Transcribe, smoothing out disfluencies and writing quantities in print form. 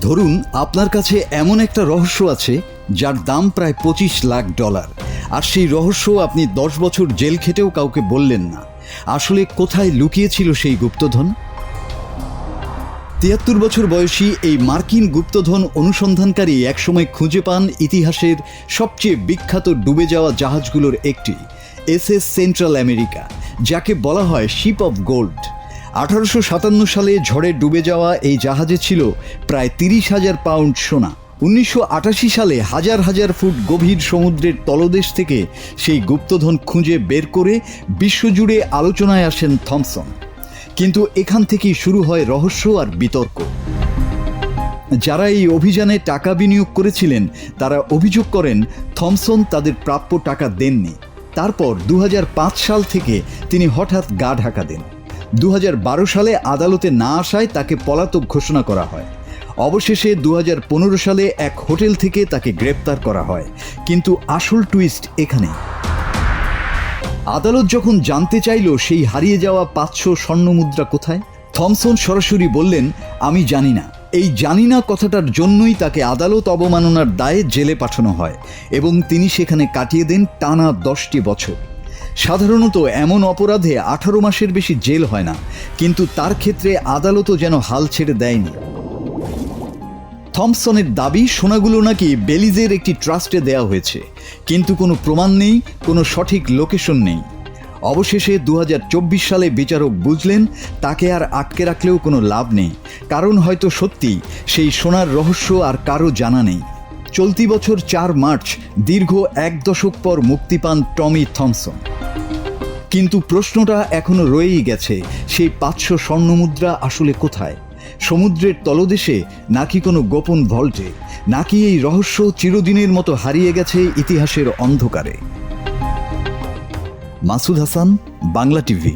ধরুন আপনার কাছে এমন একটা রহস্য আছে যার দাম প্রায় $25 লাখ, আর সেই রহস্য আপনি 10 বছর জেল খেটেও কাউকে বললেন না। আসলে কোথায় লুকিয়েছিল সেই গুপ্তধন? 73 বছর বয়সী এই মার্কিন গুপ্তধন অনুসন্ধানকারী একসময় খুঁজে পান ইতিহাসের সবচেয়ে বিখ্যাত ডুবে যাওয়া জাহাজগুলোর একটি, SS সেন্ট্রাল আমেরিকা, যাকে বলা হয় শিপ অফ গোল্ড। 1857 সালে ঝড়ে ডুবে যাওয়া এই জাহাজে ছিল প্রায় 30,000 পাউন্ড সোনা। 1988 সালে হাজার হাজার ফুট গভীর সমুদ্রের তলদেশ থেকে সেই গুপ্তধন খুঁজে বের করে বিশ্বজুড়ে আলোচনায় আসেন থমসন। কিন্তু এখান থেকেই শুরু হয় রহস্য আর বিতর্ক। যারা এই অভিযানে টাকা বিনিয়োগ করেছিলেন তারা অভিযোগ করেন থমসন তাদের প্রাপ্য টাকা দেননি। তারপর 2005 সাল থেকে তিনি হঠাৎ গা ঢাকা দেন। 2012 সালে আদালতে না আসায় তাকে পলাতক ঘোষণা করা হয়। অবশেষে 2015 সালে এক হোটেল থেকে তাকে গ্রেপ্তার করা হয়। কিন্তু আসল টুইস্ট এখানে। আদালত যখন জানতে চাইল সেই হারিয়ে যাওয়া 500 স্বর্ণমুদ্রা কোথায়, থমসন সরাসরি বললেন, আমি জানি না। এই জানি না কথাটার জন্যই তাকে আদালত অবমাননার দায়ে জেলে পাঠানো হয় এবং তিনি সেখানে কাটিয়ে দেন টানা 10টি বছর। সাধারণত এমন অপরাধে 18 মাসের বেশি জেল হয় না, কিন্তু তার ক্ষেত্রে আদালতও যেন হাল ছেড়ে দেয়নি। থমসনের দাবি সোনাগুলো নাকি বেলিজের একটি ট্রাস্টে দেওয়া হয়েছে, কিন্তু কোনো প্রমাণ নেই, কোনো সঠিক লোকেশন নেই। অবশেষে 2024 সালে বিচারক বুঝলেন তাকে আর আটকে রাখলেও কোনো লাভ নেই, কারণ হয়তো সত্যি সেই সোনার রহস্য আর কারো জানা নেই। চলতি বছর 4 মার্চ দীর্ঘ 1 দশক পর মুক্তি পান টমি থমসন। কিন্তু প্রশ্নটা এখনো রয়েই গেছে, সেই 500 স্বর্ণমুদ্রা আসলে কোথায়? সমুদ্রের তলদেশে, নাকি কোনো গোপন ভল্টে, নাকি এই রহস্য চিরদিনের মতো হারিয়ে গেছে ইতিহাসের অন্ধকারে? মাসুদ হাসান, বাংলা টিভি।